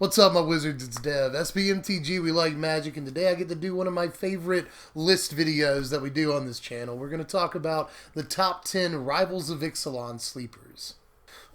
What's up, my wizards? It's Dev. SBMTG, we like magic, and today I get to do one of my favorite list videos that we do on this channel. We're going to talk about the top 10 Rivals of Ixalan sleepers.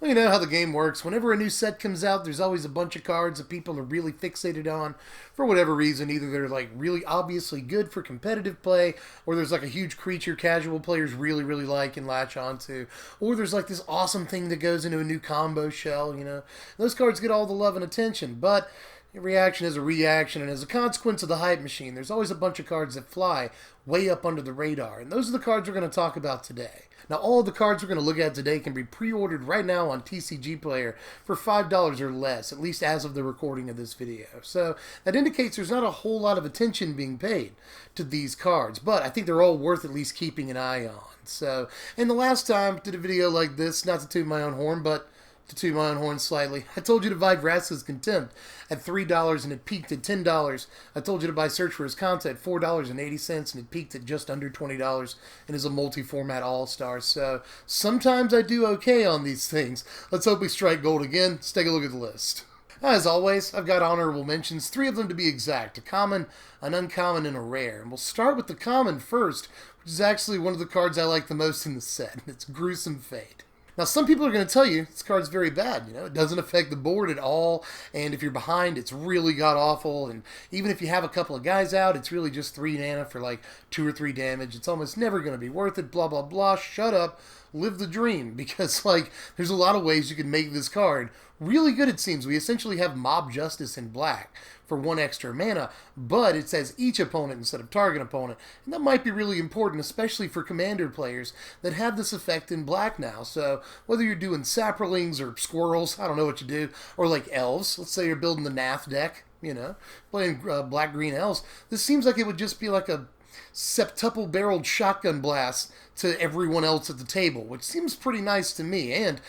Well, you know how the game works. Whenever a new set comes out, there's always a bunch of cards that people are really fixated on for whatever reason. Either they're like really obviously good for competitive play, or there's like a huge creature casual players really like and latch onto, or there's like this awesome thing that goes into a new combo shell, you know. Those cards get all the love and attention, but a reaction is a reaction, and as a consequence of the hype machine, there's always a bunch of cards that fly way up under the radar, and those are the cards we're going to talk about today. Now, all of the cards we're going to look at today can be pre-ordered right now on TCG Player for $5 or less, at least as of the recording of this video. So that indicates there's not a whole lot of attention being paid to these cards, but I think they're all worth at least keeping an eye on. So, and the last time I did a video like this, not to toot my own horn, but to toot my own horn slightly, I told you to buy Vraska's Contempt at $3 and it peaked at $10. I told you to buy Search for His Content at $4.80 and it peaked at just under $20 and is a multi-format all-star. So sometimes I do okay on these things. Let's hope we strike gold again. Let's take a look at the list. As always, I've got honorable mentions, 3 of them to be exact, a common, an uncommon, and a rare. And we'll start with the common first, which is actually one of the cards I like the most in the set. It's Gruesome Fate. Now, some people are going to tell you this card's very bad. You know, it doesn't affect the board at all, and if you're behind, it's really god-awful, and even if you have a couple of guys out, it's really just 3 mana for like 2 or 3 damage. It's almost never going to be worth it, blah, blah, blah. Shut up. Live the dream, because, like, there's a lot of ways you can make this card really good, it seems. We essentially have Mob Justice in black for 1 extra mana, but it says each opponent instead of target opponent, and that might be really important, especially for commander players that have this effect in black now. So whether you're doing saprolings or squirrels, I don't know what you do, or like elves, let's say you're building the Nath deck, you know, playing black-green elves, this seems like it would just be like a septuple-barreled shotgun blast to everyone else at the table, which seems pretty nice to me. And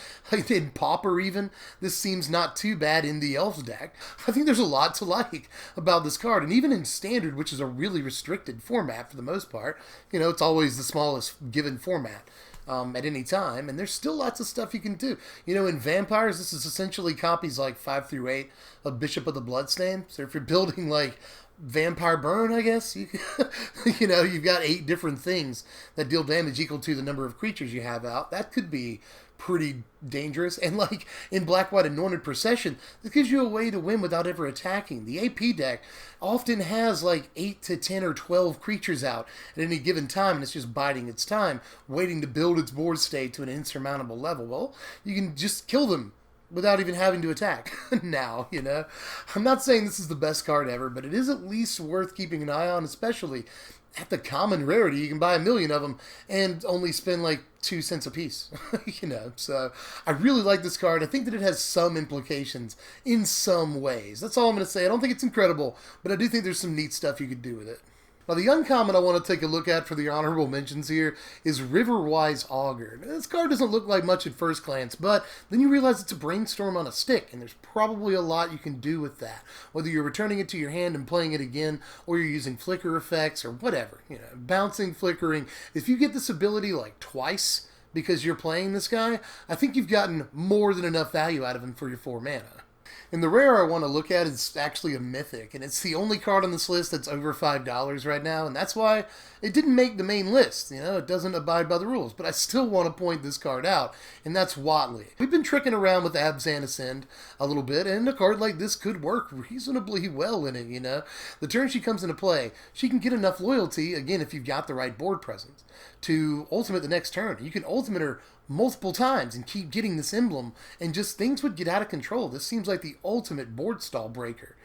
in Pauper even, this seems not too bad in the Elf deck. I think there's a lot to like about this card, and even in Standard, which is a really restricted format for the most part, you know, it's always the smallest given format at any time, and there's still lots of stuff you can do. You know, in Vampires, this is essentially copies like 5 through 8 of Bishop of the Bloodstain, so if you're building like Vampire Burn, I guess, you know, you've got 8 different things that deal damage equal to the number of creatures you have out. That could be pretty dangerous. And like in Black-White Anointed Procession, this gives you a way to win without ever attacking. The AP deck often has like 8 to 10 or 12 creatures out at any given time, and it's just biding its time, waiting to build its board state to an insurmountable level. Well, you can just kill them without even having to attack now, you know. I'm not saying this is the best card ever, but it is at least worth keeping an eye on, especially at the common rarity. You can buy 1 million of them and only spend like 2 cents a piece, you know. So I really like this card. I think that it has some implications in some ways. That's all I'm going to say. I don't think it's incredible, but I do think there's some neat stuff you could do with it. Now, the uncommon I want to take a look at for the honorable mentions here is Riverwise Augur. Now, this card doesn't look like much at first glance, but then you realize it's a brainstorm on a stick, and there's probably a lot you can do with that. Whether you're returning it to your hand and playing it again, or you're using flicker effects, or whatever. You know, bouncing, flickering. If you get this ability like twice because you're playing this guy, I think you've gotten more than enough value out of him for your 4 mana. And the rare I want to look at is actually a mythic, and it's the only card on this list that's over $5 right now, and that's why it didn't make the main list. You know, it doesn't abide by the rules, but I still want to point this card out, and that's Watley. We've been tricking around with Abzan Ascend a little bit, and a card like this could work reasonably well in it, you know. The turn she comes into play, she can get enough loyalty, again, if you've got the right board presence, to ultimate the next turn. You can ultimate her multiple times and keep getting this emblem, and just things would get out of control. This seems like the ultimate board stall breaker,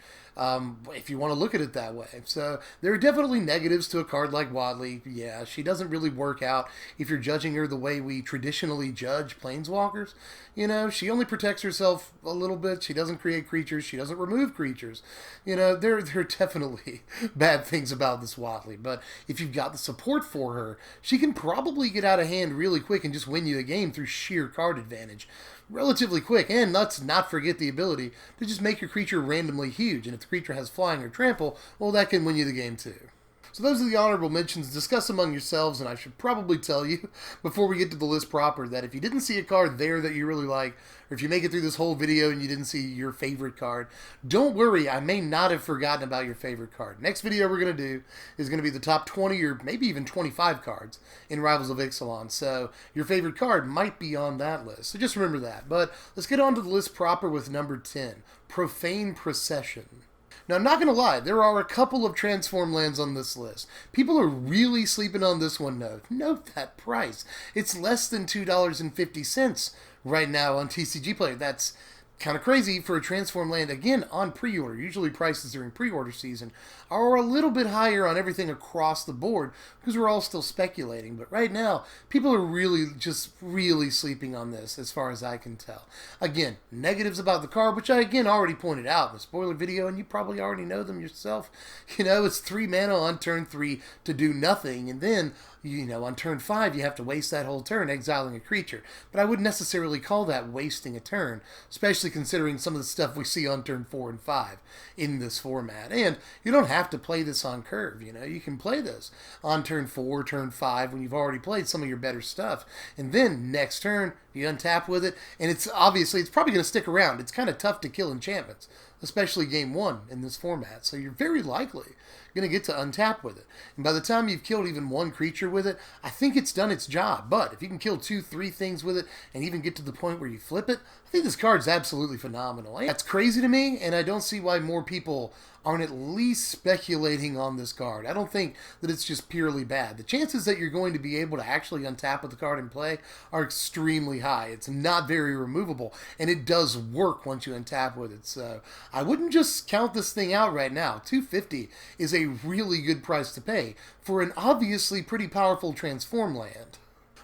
if you want to look at it that way. So there are definitely negatives to a card like Watley. Yeah, she doesn't really work out if you're judging her the way we traditionally judge planeswalkers. You know, she only protects herself a little bit. She doesn't create creatures. She doesn't remove creatures. You know, there are definitely bad things about this Watley. But if you've got the support for her, she can probably get out of hand really quick and just win you the game through sheer card advantage relatively quick. And let's not forget the ability to just make your creature randomly huge. And if the creature has flying or trample, well, that can win you the game too. So those are the honorable mentions. Discuss among yourselves, and I should probably tell you before we get to the list proper that if you didn't see a card there that you really like, or if you make it through this whole video and you didn't see your favorite card, don't worry, I may not have forgotten about your favorite card. Next video we're going to do is going to be the top 20 or maybe even 25 cards in Rivals of Ixalan, so your favorite card might be on that list. So just remember that. But let's get on to the list proper with number 10, Profane Procession. Now, I'm not going to lie, there are a couple of transform lands on this list. People are really sleeping on this one, though. Note that price. It's less than $2.50 right now on TCG Player. That's kind of crazy for a transform land, again, on pre-order. Usually prices during pre-order season are a little bit higher on everything across the board because we're all still speculating. But right now, people are really sleeping on this as far as I can tell. Again, negatives about the card, which I again already pointed out in the spoiler video, and you probably already know them yourself. You know, it's 3 mana on turn 3 to do nothing, and then on turn 5, you have to waste that whole turn exiling a creature. But I wouldn't necessarily call that wasting a turn, especially considering some of the stuff we see on turn 4 and 5 in this format. And you don't have to play this on curve, you can play this on turn 4, turn 5, when you've already played some of your better stuff. And then next turn, you untap with it, and it's probably going to stick around. It's kind of tough to kill enchantments, especially game 1 in this format. So you're very likely going to get to untap with it. And by the time you've killed even one creature with it, I think it's done its job. But if you can kill 2, 3 things with it and even get to the point where you flip it, I think this card's absolutely phenomenal. That's crazy to me, and I don't see why more people aren't at least speculating on this card. I don't think that it's just purely bad. The chances that you're going to be able to actually untap with the card in play are extremely high. It's not very removable, and it does work once you untap with it. So I wouldn't just count this thing out right now. $250 is a really good price to pay for an obviously pretty powerful transform land.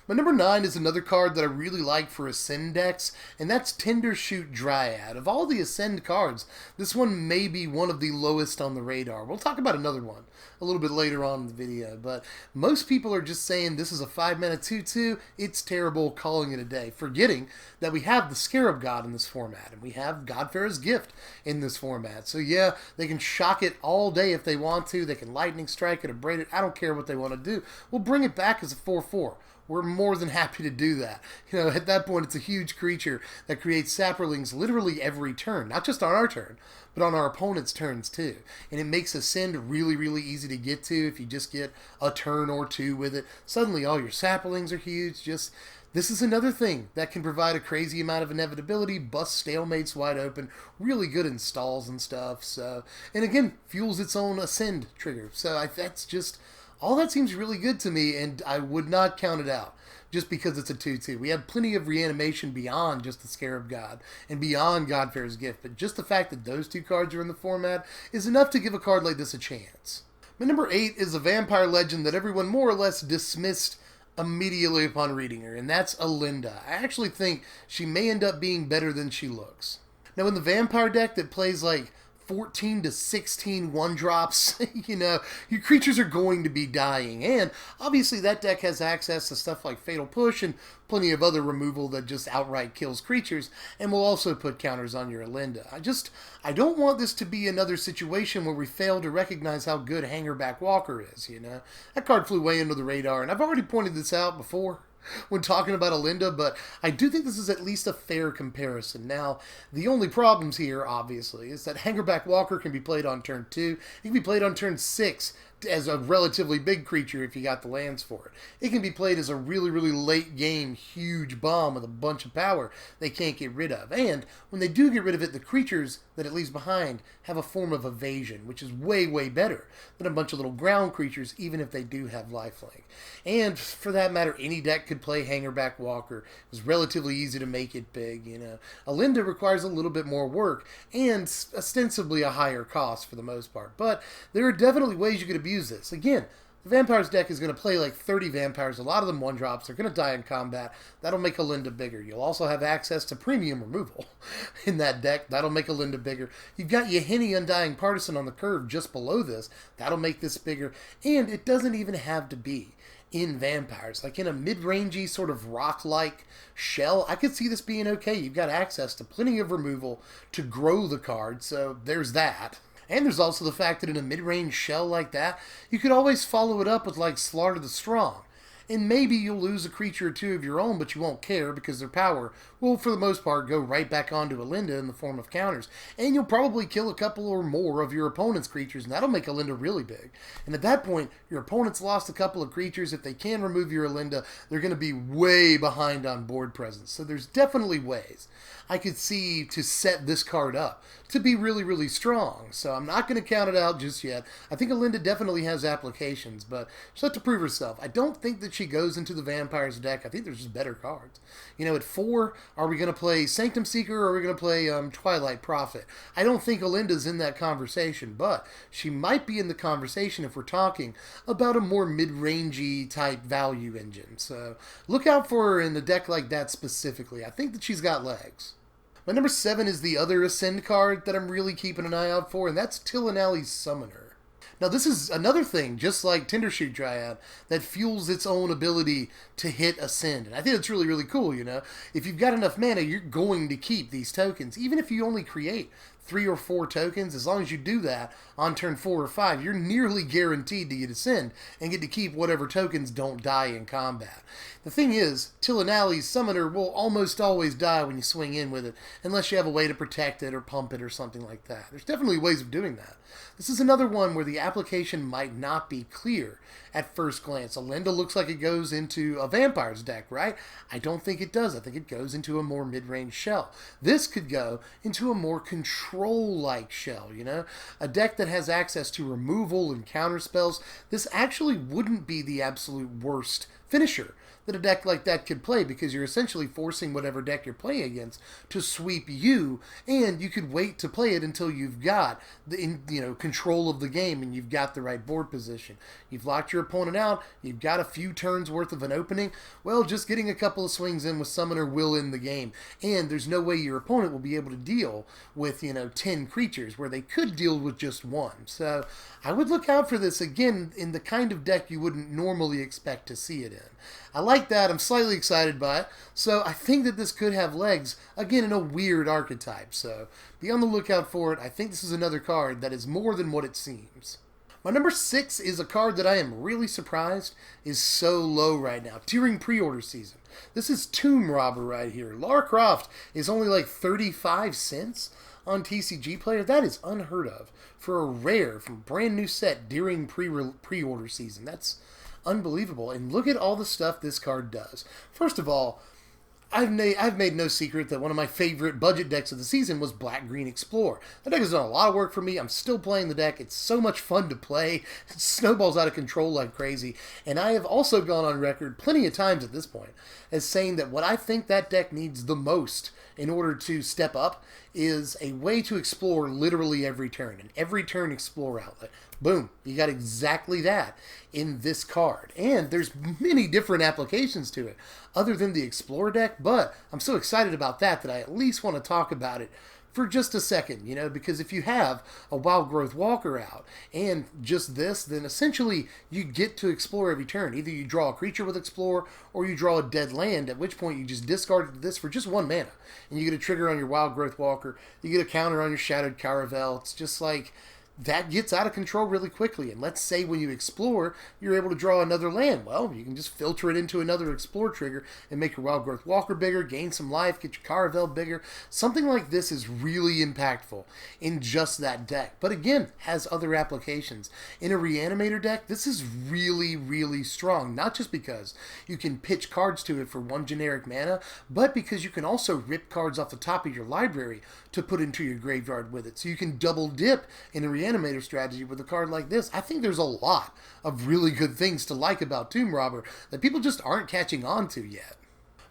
My number 9 is another card that I really like for Ascend decks, and that's Tendershoot Dryad. Of all the Ascend cards, this one may be one of the lowest on the radar. We'll talk about another one a little bit later on in the video, but most people are just saying this is a 5-mana 2/2, it's terrible, calling it a day, forgetting that we have the Scarab God in this format, and we have Godfarer's Gift in this format. So yeah, they can shock it all day if they want to, they can Lightning Strike it, Abrade it, I don't care what they want to do. We'll bring it back as a 4/4. We're more than happy to do that. At that point, it's a huge creature that creates saprolings literally every turn. Not just on our turn, but on our opponent's turns too. And it makes Ascend really easy to get to if you just get a turn or 2 with it. Suddenly all your saprolings are huge. This is another thing that can provide a crazy amount of inevitability, bust stalemates wide open, really good installs and stuff. So, and again, fuels its own Ascend trigger. So that's just... all that seems really good to me, and I would not count it out just because it's a 2/2. We have plenty of reanimation beyond just the Scarab God and beyond Godfarer's Gift, but just the fact that those 2 cards are in the format is enough to give a card like this a chance. My number 8 is a vampire legend that everyone more or less dismissed immediately upon reading her, and that's Alinda. I actually think she may end up being better than she looks. Now, in the vampire deck that plays like 14 to 16 1-drops, your creatures are going to be dying. And obviously that deck has access to stuff like Fatal Push and plenty of other removal that just outright kills creatures, and will also put counters on your Alinda. I don't want this to be another situation where we fail to recognize how good Hangerback Walker is, That card flew way under the radar, and I've already pointed this out before when talking about Alinda, but I do think this is at least a fair comparison. Now, the only problems here, obviously, is that Hangerback Walker can be played on turn 2. It can be played on turn 6 as a relatively big creature if you got the lands for it. It can be played as a really late game huge bomb with a bunch of power they can't get rid of. And when they do get rid of it, the creatures that it leaves behind have a form of evasion, which is way better than a bunch of little ground creatures, even if they do have lifelink. And for that matter, any deck could play Hangerback Walker. It was relatively easy to make it big, Alinda requires a little bit more work and ostensibly a higher cost for the most part. But there are definitely ways you could abuse this. Again, the Vampires deck is going to play like 30 Vampires, a lot of them 1-drops. They're going to die in combat. That'll make Alinda bigger. You'll also have access to premium removal in that deck. That'll make Alinda bigger. You've got Yahenni Undying Partisan on the curve just below this. That'll make this bigger. And it doesn't even have to be in Vampires. Like in a mid-rangey sort of rock-like shell, I could see this being okay. You've got access to plenty of removal to grow the card, so there's that. And there's also the fact that in a mid-range shell like that, you could always follow it up with like Slaughter the Strong. And maybe you'll lose a creature or two of your own, but you won't care because their power will, for the most part, go right back onto Alinda in the form of counters. And you'll probably kill a couple or more of your opponent's creatures, and that'll make Alinda really big. And at that point, your opponent's lost a couple of creatures. If they can remove your Alinda, they're going to be way behind on board presence. So there's definitely ways I could see to set this card up to be really, really strong. So I'm not going to count it out just yet. I think Alinda definitely has applications, but she'll have to prove herself. I don't think that she goes into the Vampires deck. I think there's just better cards. You know, at 4, are we going to play Sanctum Seeker or are we going to play Twilight Prophet? I don't think Alinda's in that conversation, but she might be in the conversation if we're talking about a more mid-rangey type value engine. So look out for her in a deck like that specifically. I think that she's got legs. My number 7 is the other Ascend card that I'm really keeping an eye out for, and that's Tillinalli's Summoner. Now, this is another thing, just like Tindershoot Dryad, that fuels its own ability to hit Ascend. And I think it's really, really cool, you know. If you've got enough mana, you're going to keep these tokens. Even if you only create 3 or 4 tokens, as long as you do that on turn 4 or 5, you're nearly guaranteed to get Ascend and get to keep whatever tokens don't die in combat. The thing is, Tillinalli's Summoner will almost always die when you swing in with it, unless you have a way to protect it or pump it or something like that. There's definitely ways of doing that. This is another one where the application might not be clear at first glance. Alinda looks like it goes into a Vampires deck, right? I don't think it does. I think it goes into a more mid-range shell. This could go into a more control-like shell, you know? A deck that has access to removal and counter spells. This actually wouldn't be the absolute worst finisher that a deck like that could play, because you're essentially forcing whatever deck you're playing against to sweep you, and you could wait to play it until you've got the control of the game and you've got the right board position. You've locked your opponent out, you've got a few turns worth of an opening. Well, just getting a couple of swings in with Summoner will end the game, and there's no way your opponent will be able to deal with 10 creatures where they could deal with just one. So I would look out for this again in the kind of deck you wouldn't normally expect to see it in. I like that. I'm slightly excited by it. So I think that this could have legs, again, in a weird archetype. So be on the lookout for it. I think this is another card that is more than what it seems. My number 6 is a card that I am really surprised is so low right now, during pre-order season. This is Tomb Robber right here. Lara Croft is only like 35 cents on TCG Player. That is unheard of for a rare from brand new set during pre-order season. That's unbelievable. And look at all the stuff this card does. First of all, I've made no secret that one of my favorite budget decks of the season was Black Green Explore. That deck has done a lot of work for me. I'm still playing the deck. It's so much fun to play. It snowballs out of control like crazy. And I have also gone on record plenty of times at this point as saying that what I think that deck needs the most in order to step up is a way to explore literally every turn. An every turn explore outlet. Boom. You got exactly that in this card. And there's many different applications to it other than the Explore deck, but I'm so excited about that I at least want to talk about it for just a second, because if you have a Wild Growth Walker out and just this, then essentially you get to explore every turn. Either you draw a creature with Explore or you draw a dead land, at which point you just discard this for just 1 mana. And you get a trigger on your Wild Growth Walker, you get a counter on your Shadowed Caravel. It's just like, that gets out of control really quickly. And let's say when you explore, you're able to draw another land. Well, you can just filter it into another explore trigger and make your Wild Growth Walker bigger, gain some life, get your Caravel bigger. Something like this is really impactful in just that deck. But again, has other applications. In a Reanimator deck, this is really, really strong. Not just because you can pitch cards to it for 1 generic mana, but because you can also rip cards off the top of your library to put into your graveyard with it. So you can double dip in a Reanimator strategy with a card like this. I think there's a lot of really good things to like about Tomb Robber that people just aren't catching on to yet.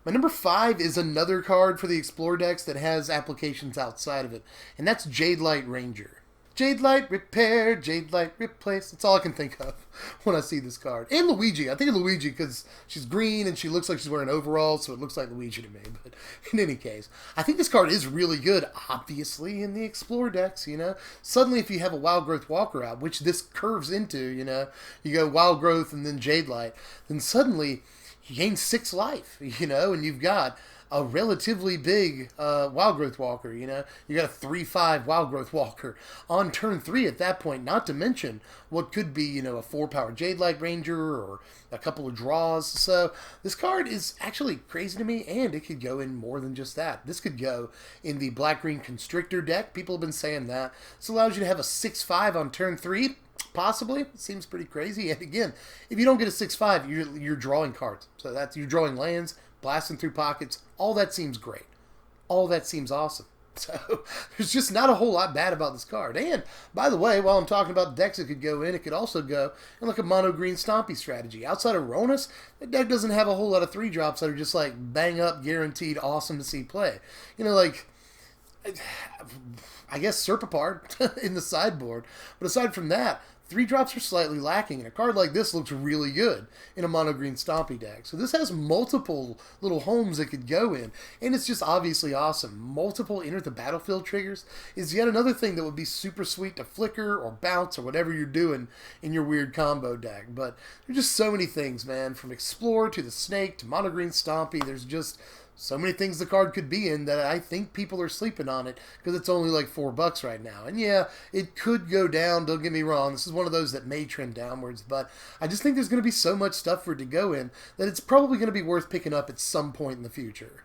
My number 5 is another card for the Explore decks that has applications outside of it, and that's Jade Light Ranger. Jade Light Repair, Jade Light Replace. That's all I can think of when I see this card. And Luigi. I think of Luigi because she's green and she looks like she's wearing overalls, so it looks like Luigi to me. But in any case, I think this card is really good, obviously, in the Explore decks, Suddenly, if you have a Wild Growth Walker out, which this curves into, you go Wild Growth and then Jade Light, then suddenly you gain 6 life, and you've got a relatively big Wild Growth Walker, you know. You got a 3/5 Wild Growth Walker on turn 3 at that point, not to mention what could be, you know, a 4-power Jade Light Ranger or a couple of draws. So this card is actually crazy to me, and it could go in more than just that. This could go in the Black-Green Constrictor deck. People have been saying that. This allows you to have a 6/5 on turn 3. Possibly. It seems pretty crazy. And again, if you don't get a 6/5, you're drawing cards. So that's, you're drawing lands, blasting through pockets. All that seems great. All that seems awesome. So there's just not a whole lot bad about this card. And by the way, while I'm talking about decks that could go in, it could also go in like a mono green stompy strategy. Outside of Ronus, the deck doesn't have a whole lot of 3-drops that are just like bang up, guaranteed, awesome to see play. You know, like, I guess Serpapard in the sideboard. But aside from that, 3-drops are slightly lacking, and a card like this looks really good in a mono green stompy deck. So this has multiple little homes it could go in, and it's just obviously awesome. Multiple enter the battlefield triggers is yet another thing that would be super sweet to flicker or bounce or whatever you're doing in your weird combo deck. But there's just so many things, man, from Explorer to the Snake to mono green stompy. There's just so many things the card could be in that I think people are sleeping on it because it's only like $4 right now. And yeah, it could go down, don't get me wrong. This is one of those that may trend downwards, but I just think there's going to be so much stuff for it to go in that it's probably going to be worth picking up at some point in the future.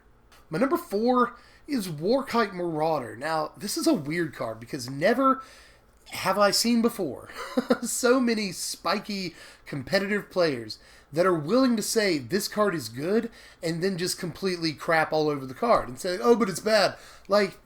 My number 4 is Warkite Marauder. Now, this is a weird card because never have I seen before so many spiky competitive players that are willing to say this card is good and then just completely crap all over the card and say, oh, but it's bad. Like,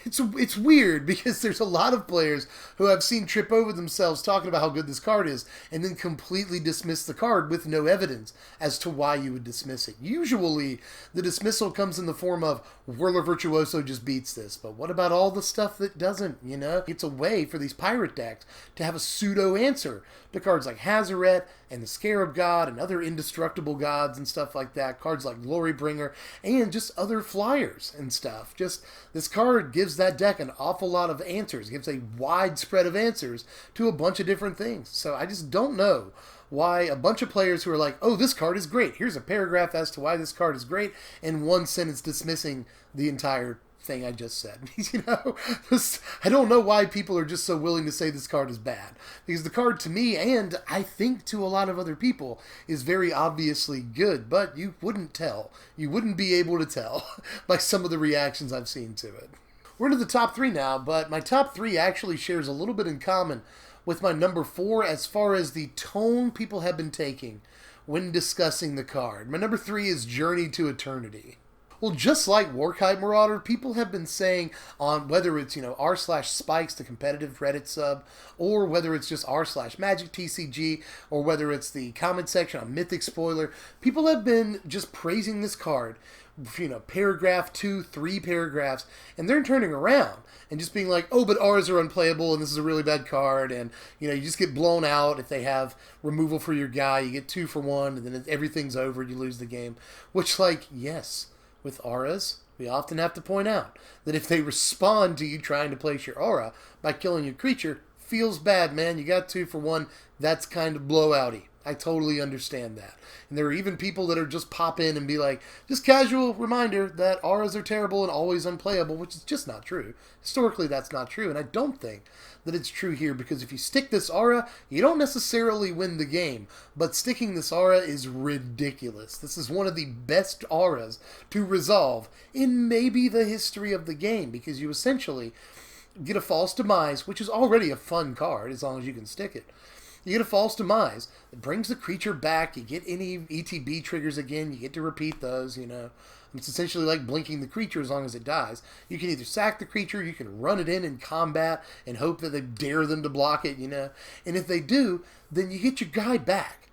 it's weird because there's a lot of players who I've seen trip over themselves talking about how good this card is and then completely dismiss the card with no evidence as to why you would dismiss it. Usually, the dismissal comes in the form of Whirler Virtuoso just beats this, but what about all the stuff that doesn't, you know? It's a way for these pirate decks to have a pseudo answer to cards like Hazaret and the Scarab God and other indestructible gods and stuff like that, cards like Glorybringer, and just other flyers and stuff. Just, this card gives that deck an awful lot of answers, gives a wide spread of answers to a bunch of different things. So I just don't know why a bunch of players who are like, oh, this card is great, here's a paragraph as to why this card is great, and one sentence dismissing the entire thing I just said. You know, I don't know why people are just so willing to say this card is bad, because the card to me, and I think to a lot of other people, is very obviously good, but you wouldn't tell. You wouldn't be able to tell by some of the reactions I've seen to it. We're into the top 3 now, but my top 3 actually shares a little bit in common with my number 4 as far as the tone people have been taking when discussing the card. My number 3 is Journey to Eternity. Well, just like Warkite Marauder, people have been saying on whether it's, you know, r/spikes, the competitive Reddit sub, or whether it's just r/magic TCG, or whether it's the comment section on Mythic Spoiler, people have been just praising this card, you know, paragraph 2, 3 paragraphs, and they're turning around and just being like, oh, but R's are unplayable and this is a really bad card, and, you know, you just get blown out if they have removal for your guy, you get 2 for 1, and then everything's over, you lose the game. Which, like, yes, with auras, we often have to point out that if they respond to you trying to place your aura by killing your creature, feels bad, man. You got 2 for 1. That's kind of blowouty. I totally understand that. And there are even people that are just pop in and be like, just casual reminder that auras are terrible and always unplayable, which is just not true. Historically, that's not true, and I don't think that it's true here, because if you stick this aura, you don't necessarily win the game, but sticking this aura is ridiculous. This is one of the best auras to resolve in maybe the history of the game, because you essentially get a False Demise, which is already a fun card as long as you can stick it. You get a False Demise. It brings the creature back. You get any ETB triggers again. You get to repeat those, you know. It's essentially like blinking the creature as long as it dies. You can either sack the creature, you can run it in combat and hope that they dare them to block it, you know. And if they do, then you get your guy back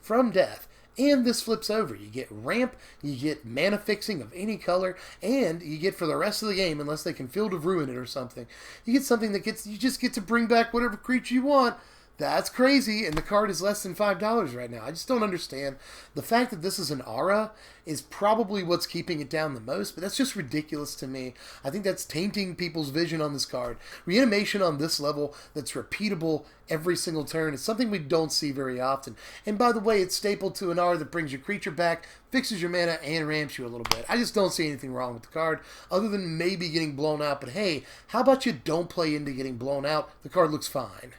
from death. And this flips over. You get ramp, you get mana fixing of any color, and you get for the rest of the game, unless they can Field of Ruin it or something, you get something that gets, you just get to bring back whatever creature you want That's crazy, and the card is less than $5 right now. I just don't understand. The fact that this is an aura is probably what's keeping it down the most, but that's just ridiculous to me. I think that's tainting people's vision on this card. Reanimation on this level that's repeatable every single turn is something we don't see very often. And by the way, it's stapled to an aura that brings your creature back, fixes your mana, and ramps you a little bit. I just don't see anything wrong with the card, other than maybe getting blown out. But hey, how about you don't play into getting blown out? The card looks fine.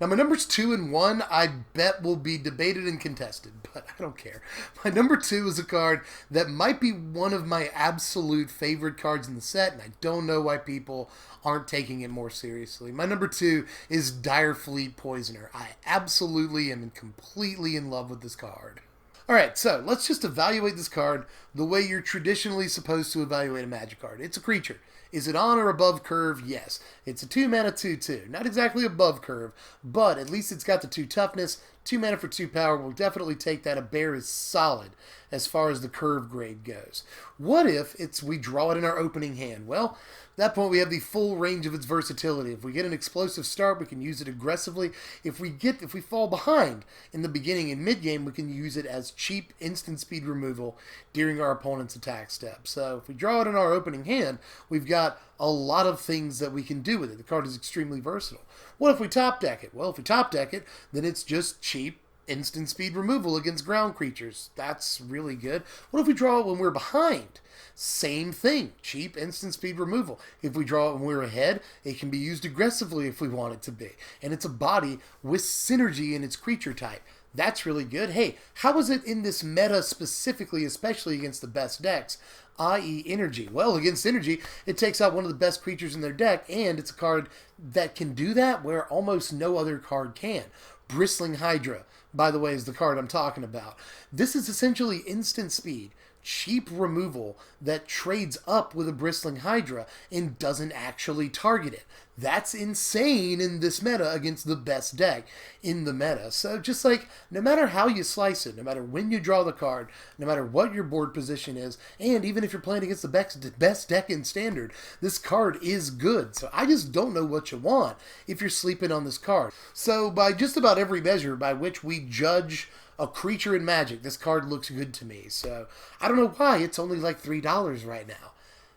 Now, my numbers 2 and 1, I bet will be debated and contested, but I don't care. My number 2 is a card that might be one of my absolute favorite cards in the set, and I don't know why people aren't taking it more seriously. My number 2 is Direfleet Poisoner. I absolutely am completely in love with this card. Alright, so let's just evaluate this card the way you're traditionally supposed to evaluate a Magic card. It's a creature. Is it on or above curve? Yes. It's a 2-mana 2/2. Not exactly above curve, but at least it's got the 2 toughness. 2 mana for 2 power. We'll definitely take that. A bear is solid as far as the curve grade goes. What if we draw it in our opening hand? Well, at that point we have the full range of its versatility. If we get an explosive start, we can use it aggressively. If we fall behind in the beginning and mid-game, we can use it as cheap instant speed removal during our opponent's attack step. So if we draw it in our opening hand, we've got a lot of things that we can do with it. The card is extremely versatile. What if we top deck it? Well, if we top deck it, then it's just cheap instant speed removal against ground creatures. That's really good. What if we draw it when we're behind? Same thing, cheap instant speed removal. If we draw it when we're ahead, it can be used aggressively if we want it to be. And it's a body with synergy in its creature type. That's really good. Hey, how is it in this meta specifically, especially against the best decks, i.e. Energy? Well, against Energy, it takes out one of the best creatures in their deck, and it's a card that can do that where almost no other card can. Bristling Hydra, by the way, is the card I'm talking about. This is essentially instant speed, cheap removal that trades up with a Bristling Hydra and doesn't actually target it. That's insane in this meta against the best deck in the meta. So just like, no matter how you slice it, no matter when you draw the card, no matter what your board position is, and even if you're playing against the best deck in Standard, this card is good. So I just don't know what you want if you're sleeping on this card. So by just about every measure by which we judge a creature in Magic, this card looks good to me. So I don't know why it's only like $3 right now.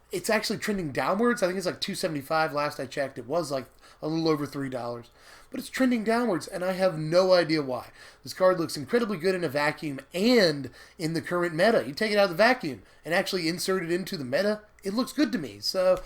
It's actually trending downwards. I think it's like $2.75 last I checked. It was like a little over $3. But it's trending downwards, and I have no idea why. This card looks incredibly good in a vacuum and in the current meta. You take it out of the vacuum and actually insert it into the meta, it looks good to me. So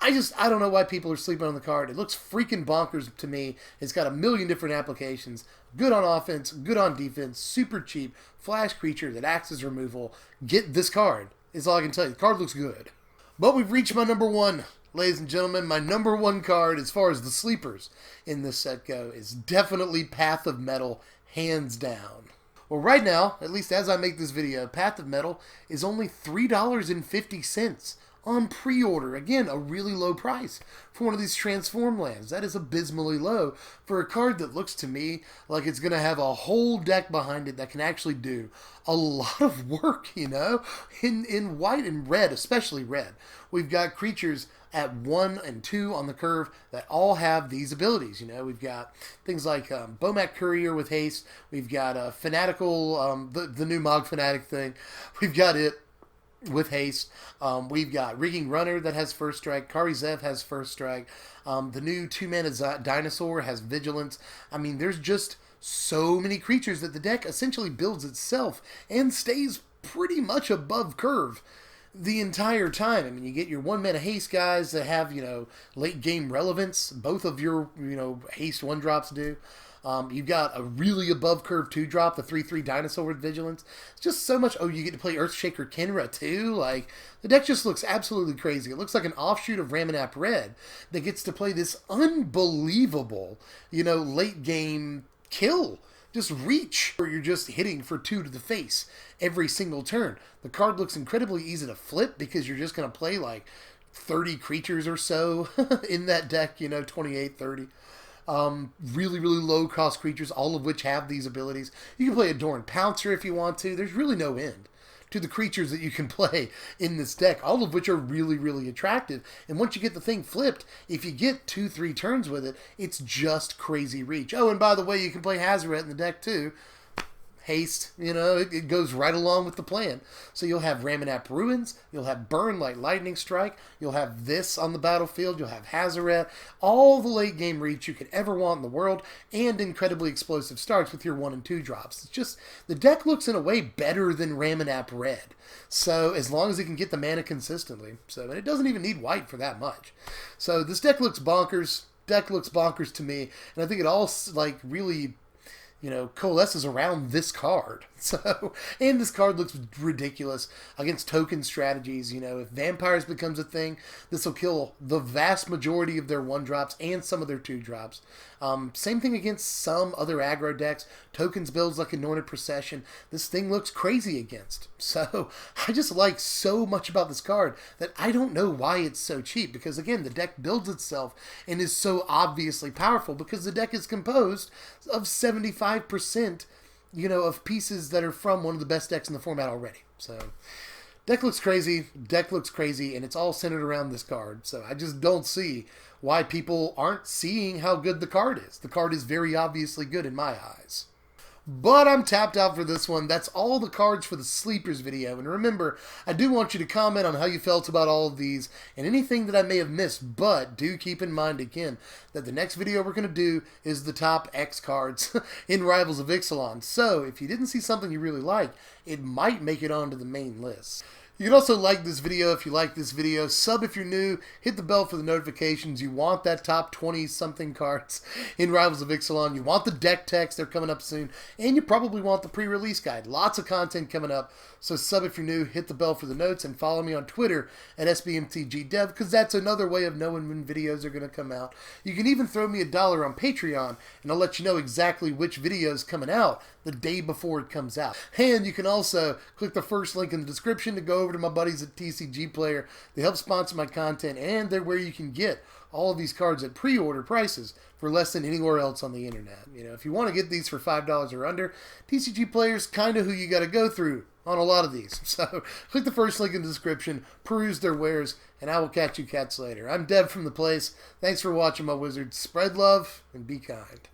I don't know why people are sleeping on the card. It looks freaking bonkers to me. It's got a million different applications. Good on offense, good on defense, super cheap, flash creature that acts as removal. Get this card, is all I can tell you. The card looks good. But we've reached my number 1, ladies and gentlemen. My number 1 card, as far as the sleepers in this set go, is definitely Path of Metal, hands down. Well, right now, at least as I make this video, Path of Metal is only $3.50 on pre-order. Again, a really low price for one of these transform lands. That is abysmally low for a card that looks to me like it's going to have a whole deck behind it that can actually do a lot of work, you know? In white and red, especially red, we've got creatures at 1 and 2 on the curve that all have these abilities. You know, we've got things like Bomat Courier with haste. We've got Fanatical, the new Mog Fanatic thing. We've got it with haste. We've got Rigging Runner that has first strike. Kari Zev has first strike. The new 2-mana Dinosaur has vigilance. I mean, there's just so many creatures that the deck essentially builds itself and stays pretty much above curve the entire time. I mean, you get your 1-mana haste guys that have, you know, late game relevance. Both of your, you know, haste 1-drops do. You've got a really above curve 2-drop, the 3/3 Dinosaur with Vigilance. It's just so much. Oh, you get to play Earthshaker Kenra too. Like, the deck just looks absolutely crazy. It looks like an offshoot of Ramanap Red that gets to play this unbelievable, you know, late game kill. Just reach, where you're just hitting for 2 to the face every single turn. The card looks incredibly easy to flip because you're just going to play like 30 creatures or so in that deck, you know, 28, 30. Really, really low cost creatures, all of which have these abilities. You can play a Doran Pouncer if you want to. There's really no end to the creatures that you can play in this deck, all of which are really, really attractive. And once you get the thing flipped, if you get 2-3 turns with it, it's just crazy reach. Oh, and by the way, you can play Hazoret in the deck too. Haste, it goes right along with the plan. So you'll have Ramunap Ruins, you'll have Burn like Lightning Strike, you'll have this on the battlefield, you'll have Hazoret, all the late game reach you could ever want in the world, and incredibly explosive starts with your 1 and 2 drops. It's just, the deck looks in a way better than Ramunap Red. So as long as it can get the mana consistently. And it doesn't even need white for that much. So this deck looks bonkers. Deck looks bonkers to me, and I think it all really coalesces around this card. And this card looks ridiculous against token strategies. If Vampires becomes a thing, this will kill the vast majority of their 1-drops and some of their 2-drops. Same thing against some other aggro decks. Tokens builds like Anointed Procession. This thing looks crazy against. So I just like so much about this card that I don't know why it's so cheap. Because again, the deck builds itself and is so obviously powerful because the deck is composed of 75%, of pieces that are from one of the best decks in the format already. So deck looks crazy, and it's all centered around this card. So I just don't see why people aren't seeing how good the card is. The card is very obviously good in my eyes. But I'm tapped out for this one. That's all the cards for the Sleepers video. And remember, I do want you to comment on how you felt about all of these and anything that I may have missed. But do keep in mind, again, that the next video we're going to do is the top X cards in Rivals of Ixalan. So if you didn't see something you really like, it might make it onto the main list. You can also like this video if you like this video, sub if you're new, hit the bell for the notifications. You want that top 20-something cards in Rivals of Ixalan. You want the deck techs, they're coming up soon, and you probably want the pre-release guide. Lots of content coming up, so sub if you're new, hit the bell for the notes, and follow me on Twitter at SBMTGDev, because that's another way of knowing when videos are going to come out. You can even throw me $1 on Patreon, and I'll let you know exactly which video is coming out the day before it comes out. And you can also click the first link in the description to go over to my buddies at TCG Player. They help sponsor my content, and they're where you can get all of these cards at pre-order prices for less than anywhere else on the internet. If you want to get these for $5 or under, TCG Player's kind of who you got to go through on a lot of these. So click the first link in the description, peruse their wares, and I will catch you cats later. I'm Dev from The Place. Thanks for watching, my wizards. Spread love and be kind.